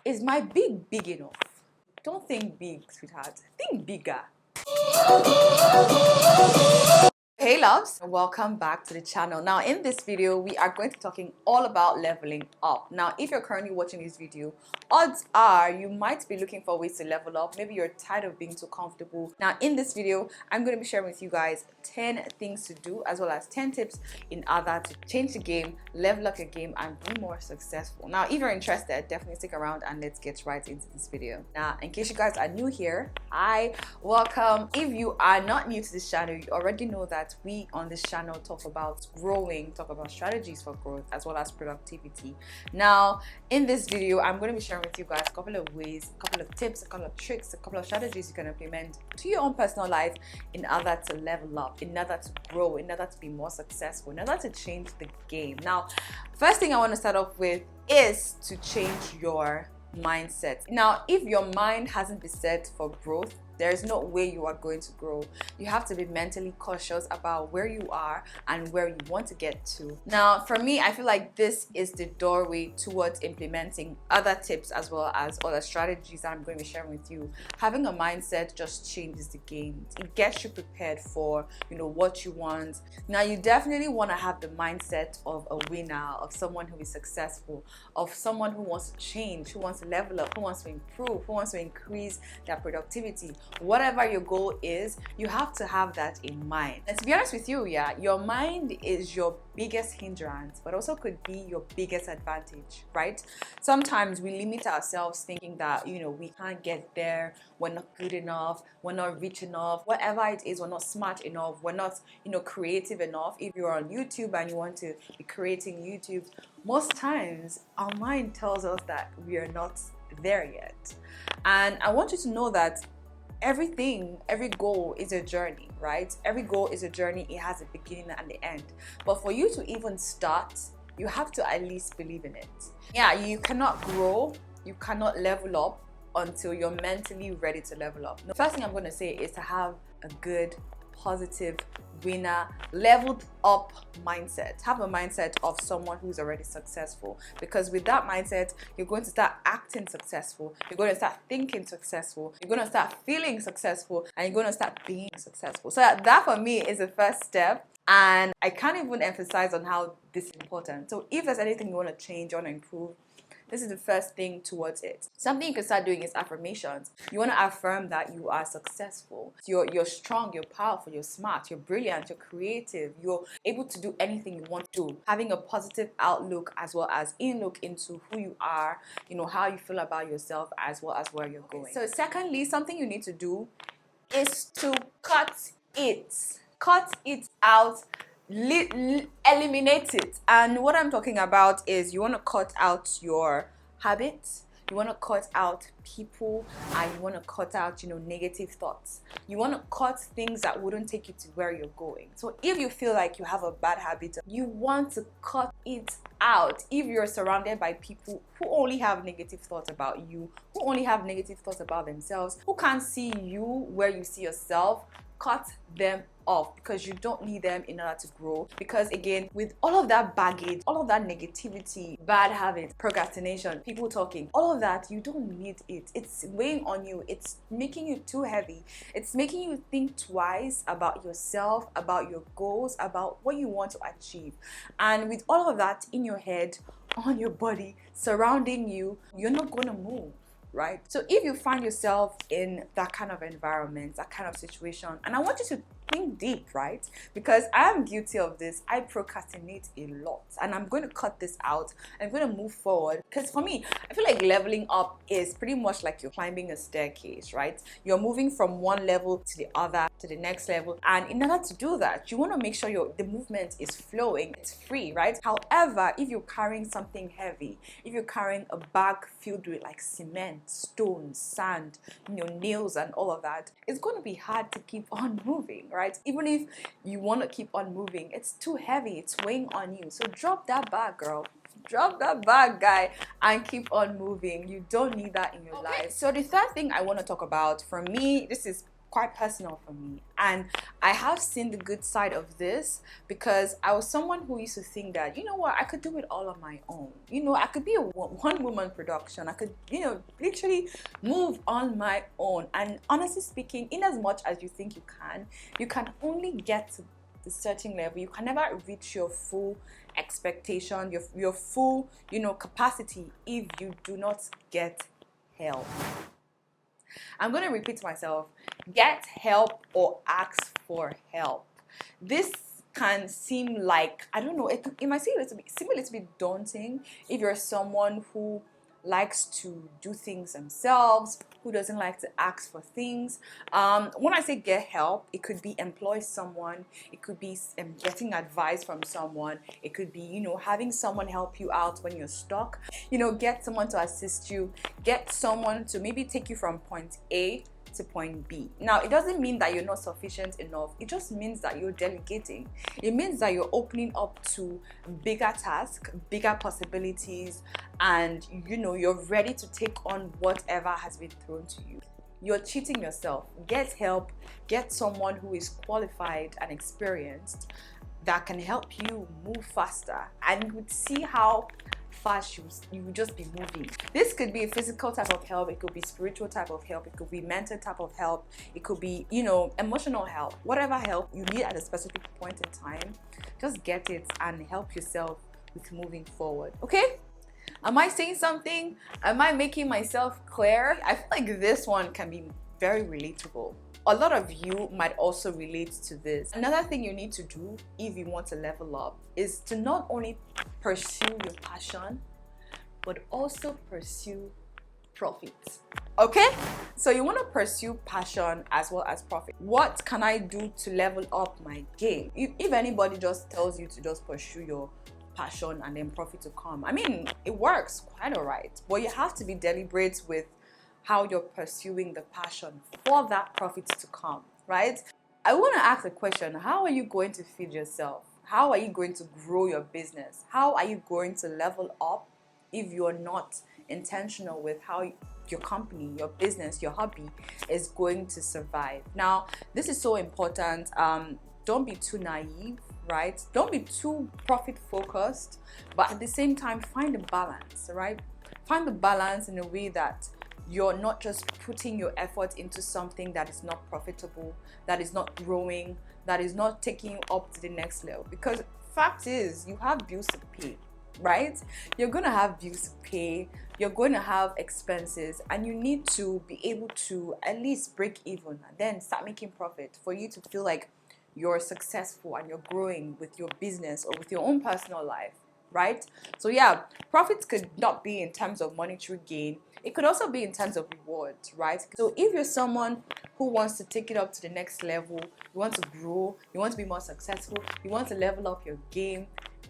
Is my big enough? Don't think big, sweetheart. Think bigger. Hey loves, welcome back to the channel. Now in this video we are going to be talking all about leveling up. Now if you're currently watching this video, odds are you might be looking for ways to level up. Maybe you're tired of being too comfortable. Now in this video I'm going to be sharing with you guys 10 things to do as well as 10 tips in order to change the game, level up your game and be more successful. Now if you're interested, definitely stick around and let's get right into this video. Now in case you guys are new here, hi, welcome. If you are not new to this channel, you already know that we on this channel talk about growing, talk about strategies for growth as well as productivity. Now in this video I'm going to be sharing with you guys a couple of ways, a couple of tips, a couple of tricks, a couple of strategies you can implement to your own personal life in order to level up, in order to grow, in order to be more successful, in order to change the game. Now first thing I want to start off with is to change your mindset. Now if your mind hasn't been set for growth, there is no way you are going to grow. You have to be mentally cautious about where you are and where you want to get to. Now, for me, I feel like this is the doorway towards implementing other tips as well as other strategies that I'm going to be sharing with you. Having a mindset just changes the game. It gets you prepared for, what you want. Now, you definitely want to have the mindset of a winner, of someone who is successful, of someone who wants to change, who wants to level up, who wants to improve, who wants to increase their productivity. Whatever your goal is, you have to have that in mind. And to be honest with you, your mind is your biggest hindrance, but also could be your biggest advantage, right? Sometimes we limit ourselves thinking that, we can't get there, we're not good enough, we're not rich enough, whatever it is, we're not smart enough, we're not, creative enough. If you're on YouTube and you want to be creating YouTube, most times our mind tells us that we are not there yet. And I want you to know that every goal is a journey, right? Every goal is a journey. It has a beginning and the end. But for you to even start, you have to at least believe in it. Yeah, you cannot grow, you cannot level up until you're mentally ready to level up. The first thing I'm going to say is to have a good, positive, winner, leveled up mindset. Have a mindset of someone who's already successful, because with that mindset you're going to start acting successful, you're going to start thinking successful, you're going to start feeling successful, and you're going to start being successful. So that for me is the first step, and I can't even emphasize on how this is important. So if there's anything you want to change, you want to improve, this is the first thing towards it. Something you can start doing is affirmations. You want to affirm that you are successful. You're strong, you're powerful, you're smart, you're brilliant, you're creative, you're able to do anything you want to do. Having a positive outlook as well as in-look into who you are, how you feel about yourself as well as where you're going. So secondly, something you need to do is to cut it out. Eliminate it. And what I'm talking about is you want to cut out your habits, you want to cut out people, and you want to cut out negative thoughts. You want to cut things that wouldn't take you to where you're going. So if you feel like you have a bad habit, you want to cut it out. If you're surrounded by people who only have negative thoughts about you, who only have negative thoughts about themselves, who can't see you where you see yourself, cut them off, because you don't need them in order to grow. Because again, with all of that baggage, all of that negativity, bad habits, procrastination, people talking, all of that, you don't need it. It's weighing on you, it's making you too heavy, it's making you think twice about yourself, about your goals, about what you want to achieve. And with all of that in your head, on your body, surrounding you, you're not going to move, right? So if you find yourself in that kind of environment, that kind of situation, and I want you to think deep, right? Because I am guilty of this. I procrastinate a lot, and I'm going to cut this out. I'm going to move forward, because for me, I feel like leveling up is pretty much like you're climbing a staircase, right? You're moving from one level to the other, to the next level, and in order to do that, you want to make sure the movement is flowing, it's free, right? However, if you're carrying something heavy, if you're carrying a bag filled with like cement, stones, sand, nails and all of that, it's going to be hard to keep on moving, right? Even if you want to keep on moving, it's too heavy, it's weighing on you. So drop that bag, girl. Drop that bag, guy, and keep on moving. You don't need that in your life. So the third thing I want to talk about, for me, this is quite personal for me, and I have seen the good side of this, because I was someone who used to think that, you know what, I could do it all on my own. You know, I could be a one-woman production. I could, you know, literally move on my own. And honestly speaking, in as much as you think you can only get to the certain level. You can never reach your full expectation, your full, you know, capacity if you do not get help. I'm going to repeat myself: get help or ask for help. This can seem like, I don't know, it might seem a little bit daunting if you're someone who likes to do things themselves, who doesn't like to ask for things. When I say get help, it could be employ someone, it could be getting advice from someone, it could be, you know, having someone help you out when you're stuck. You know, get someone to assist you, get someone to maybe take you from point A to point B. Now, it doesn't mean that you're not sufficient enough. It just means that you're delegating. It means that you're opening up to bigger tasks, bigger possibilities, and, you know, you're ready to take on whatever has been thrown to you. You're cheating yourself. Get help. Get someone who is qualified and experienced that can help you move faster, and you would see how fast you would just be moving. This could be a physical type of help, it could be spiritual type of help, it could be mental type of help, it could be, you know, emotional help. Whatever help you need at a specific point in time, just get it and help yourself with moving forward. Okay? Am I saying something? Am I making myself clear? I feel like this one can be very relatable. A lot of you might also relate to this. Another thing you need to do if you want to level up is to not only pursue your passion, but also pursue profit. Okay? So you want to pursue passion as well as profit. What can I do to level up my game? If anybody just tells you to just pursue your passion and then profit to come, I mean, it works quite all right, but you have to be deliberate with how you're pursuing the passion for that profit to come, right? I want to ask a question: how are you going to feed yourself? How are you going to grow your business? How are you going to level up if you're not intentional with how your company, your business, your hobby is going to survive? Now, this is so important. Don't be too naive, right? Don't be too profit focused, but at the same time, find a balance, right? Find the balance in a way that you're not just putting your effort into something that is not profitable, that is not growing, that is not taking you up to the next level. Because fact is, you have bills to pay, right? You're going to have bills to pay, you're going to have expenses, and you need to be able to at least break even and then start making profit for you to feel like you're successful and you're growing with your business or with your own personal life, right? So yeah, profits could not be in terms of monetary gain. It could also be in terms of rewards, right? So if you're someone who wants to take it up to the next level, you want to grow, you want to be more successful, you want to level up your game,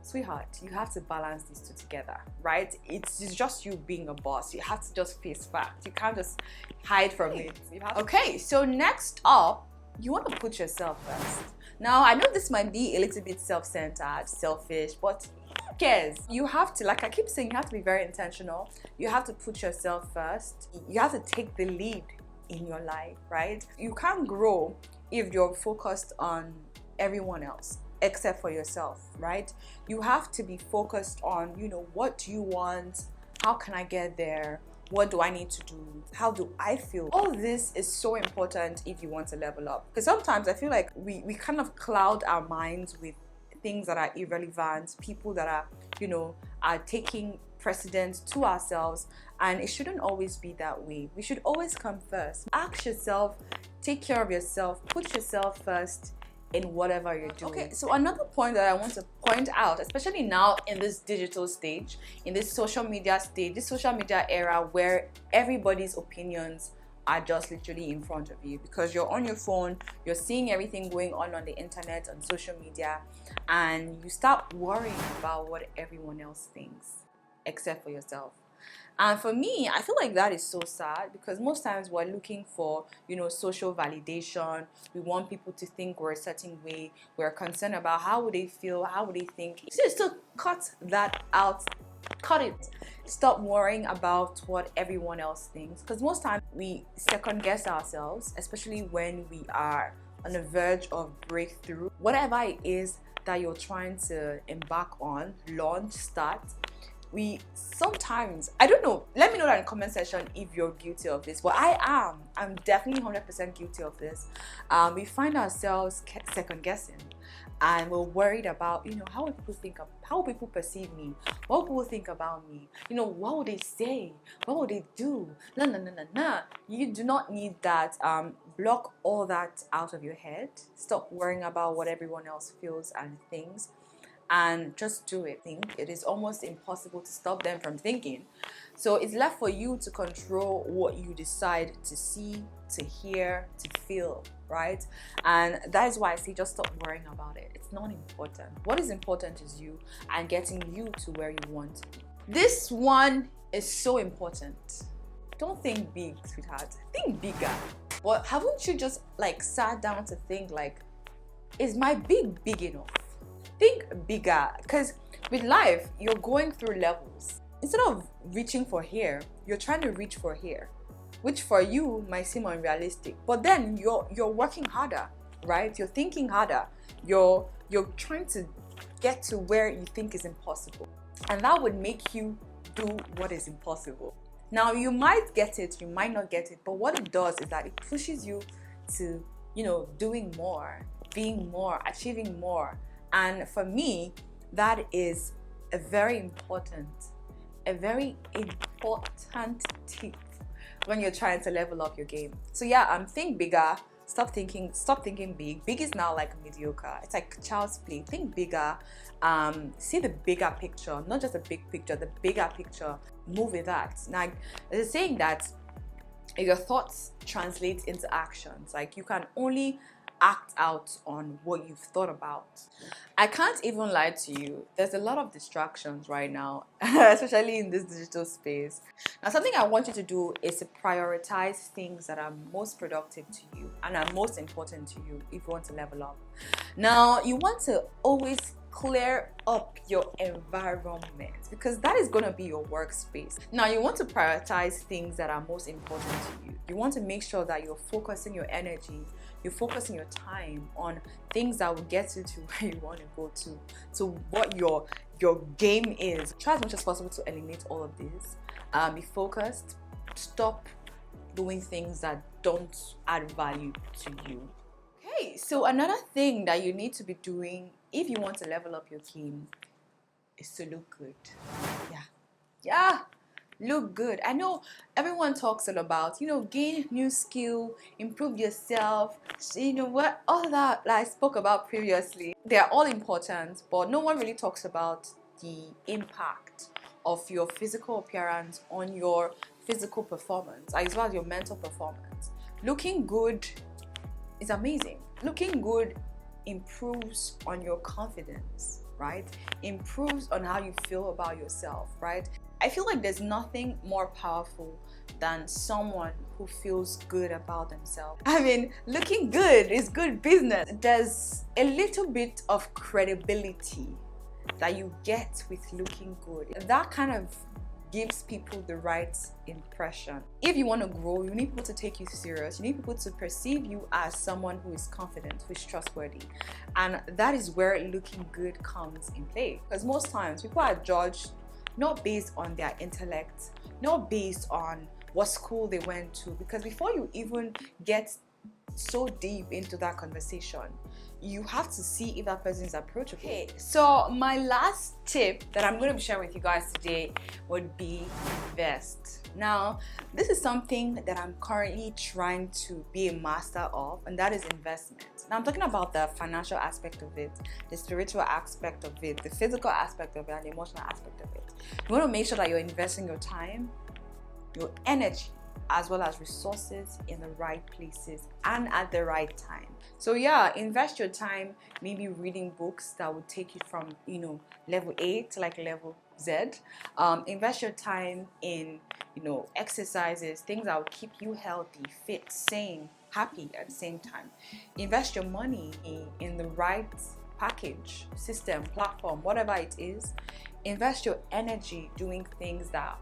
sweetheart, you have to balance these two together, right? It's just you being a boss. You have to just face facts. You can't just hide from it. Okay, so next up, you want to put yourself first. Now, I know this might be a little bit self-centered, selfish, but who cares? You have to, like I keep saying, you have to be very intentional. You have to put yourself first. You have to take the lead in your life, right? You can't grow if you're focused on everyone else except for yourself, right? You have to be focused on, you know, what do you want? How can I get there? What do I need to do? How do I feel? All this is so important if you want to level up. Because sometimes I feel like we kind of cloud our minds with things that are irrelevant, people that are, you know, are taking precedence to ourselves, and it shouldn't always be that way. We should always come first. Ask yourself, take care of yourself, put yourself first in whatever you're doing. Okay, so another point that I want to point out, especially now in this digital stage, in this social media stage, this social media era where everybody's opinions are just literally in front of you, because you're on your phone, you're seeing everything going on the internet, on social media, and you start worrying about what everyone else thinks except for yourself. And for me, I feel like that is so sad, because most times we're looking for, you know, social validation. We want people to think we're a certain way. We're concerned about how would they feel, how would they think. So cut that out cut it. Stop worrying about what everyone else thinks, because most times we second guess ourselves, especially when we are on the verge of breakthrough. Whatever it is that you're trying to embark on, launch, start, we sometimes, I don't know, let me know that in the comment section if you're guilty of this, but I'm definitely 100% guilty of this. We find ourselves second guessing, and we're worried about, how will people think of, how will people perceive me, what will people think about me, what will they say, what will they do, no. You do not need that. Block all that out of your head. Stop worrying about what everyone else feels and thinks, and just do it. It is almost impossible to stop them from thinking, so it's left for you to control what you decide to see, to hear, to feel, right? And that is why I say just stop worrying about it. It's not important. What is important is you and getting you to where you want to be. This one is so important. Don't think big, sweetheart. Think bigger. Well, haven't you just sat down to think is my big enough? Think bigger, because with life, you're going through levels. Instead of reaching for here, you're trying to reach for here, which for you might seem unrealistic. But then you're working harder, right? You're thinking harder. You're trying to get to where you think is impossible, and that would make you do what is impossible. Now, you might get it, you might not get it, but what it does is that it pushes you to, doing more, being more, achieving more. And for me, that is a very important tip when you're trying to level up your game. So yeah, think bigger. Stop thinking big. Big is now mediocre. It's like child's play. Think bigger. See the bigger picture, not just the big picture, the bigger picture. Move with that. Now, there's a saying that your thoughts translate into actions. You can only act out on what you've thought about. I can't even lie to you, there's a lot of distractions right now, especially in this digital space. Now, something I want you to do is to prioritize things that are most productive to you and are most important to you if you want to level up. Now, you want to always clear up your environment, because that is going to be your workspace. Now, you want to prioritize things that are most important to you. You want to make sure that you're focusing your energy, you're focusing your time on things that will get you to where you want to go to what your game is. Try as much as possible to eliminate all of this. Be focused. Stop doing things that don't add value to you. Okay, so another thing that you need to be doing if you want to level up your game is to look good. Yeah, look good. I know everyone talks all about, gain new skill, improve yourself, what, all that I spoke about previously. They're all important, but no one really talks about the impact of your physical appearance on your physical performance, as well as your mental performance. Looking good is amazing. Looking good improves on your confidence, right? Improves on how you feel about yourself, right? I feel like there's nothing more powerful than someone who feels good about themselves. I mean, looking good is good business. There's a little bit of credibility that you get with looking good. That kind of gives people the right impression. If you want to grow, you need people to take you serious. You need people to perceive you as someone who is confident, who is trustworthy. And that is where looking good comes in play. Because most times people are judged not based on their intellect, not based on what school they went to. Because before you even get so deep into that conversation, you have to see if that person is approachable. Okay, so my last tip that I'm going to be sharing with you guys today would be invest. Now, this is something that I'm currently trying to be a master of, and that is investment. Now, I'm talking about the financial aspect of it, the spiritual aspect of it, the physical aspect of it, and the emotional aspect of it. You want to make sure that you're investing your time, your energy, as well as resources in the right places and at the right time. So yeah, invest your time maybe reading books that would take you from level A to level Z. Invest your time in exercises, things that will keep you healthy, fit, sane, happy at the same time. Invest your money in the right package, system, platform, whatever it is. invest your energy doing things that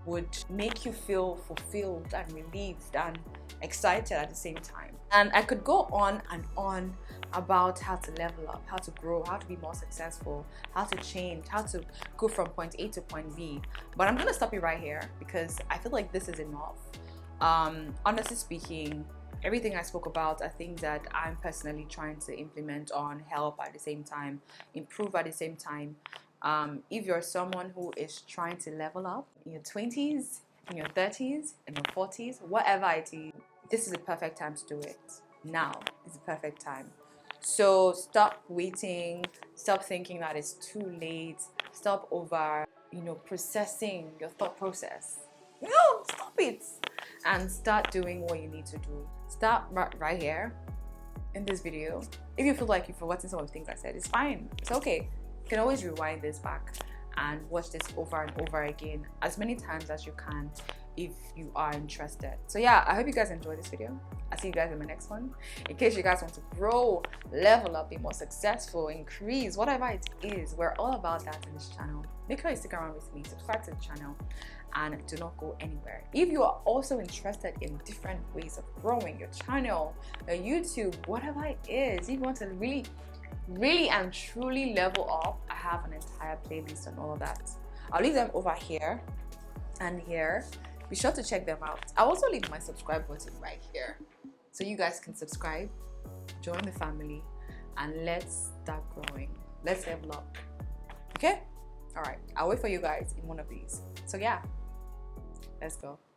would make you feel fulfilled and relieved and excited at the same time. And I could go on and on about how to level up, how to grow, how to be more successful, how to change, how to go from point A to point B. But I'm gonna stop you right here because I feel like this is enough. Honestly speaking, everything I spoke about are things that I'm personally trying to implement on, help at the same time, improve at the same time. If you're someone who is trying to level up in your 20s, in your 30s, in your 40s, whatever it is, this is the perfect time to do it. Now is the perfect time. So stop waiting, stop thinking that it's too late, stop over, processing your thought process. No, stop it. And start doing what you need to do. Start right here in this video. If you feel like you've forgotten some of the things I said, it's fine. It's okay. You can always rewind this back and watch this over and over again as many times as you can if you are interested. So yeah, I hope you guys enjoyed this video. I'll see you guys in my next one. In case you guys want to grow, level up, be more successful, increase, whatever it is, we're all about that in this channel. Make sure you stick around with me, subscribe to the channel, and do not go anywhere. If you are also interested in different ways of growing your channel, your YouTube, whatever it is, if you want to really and truly level up, I have an entire playlist on all of that. I'll leave them over here and here. Be sure to check them out. I'll also leave my subscribe button right here so you guys can subscribe, join the family, and let's start growing. Let's level up. Okay? All right. I'll wait for you guys in one of these. So yeah, let's go.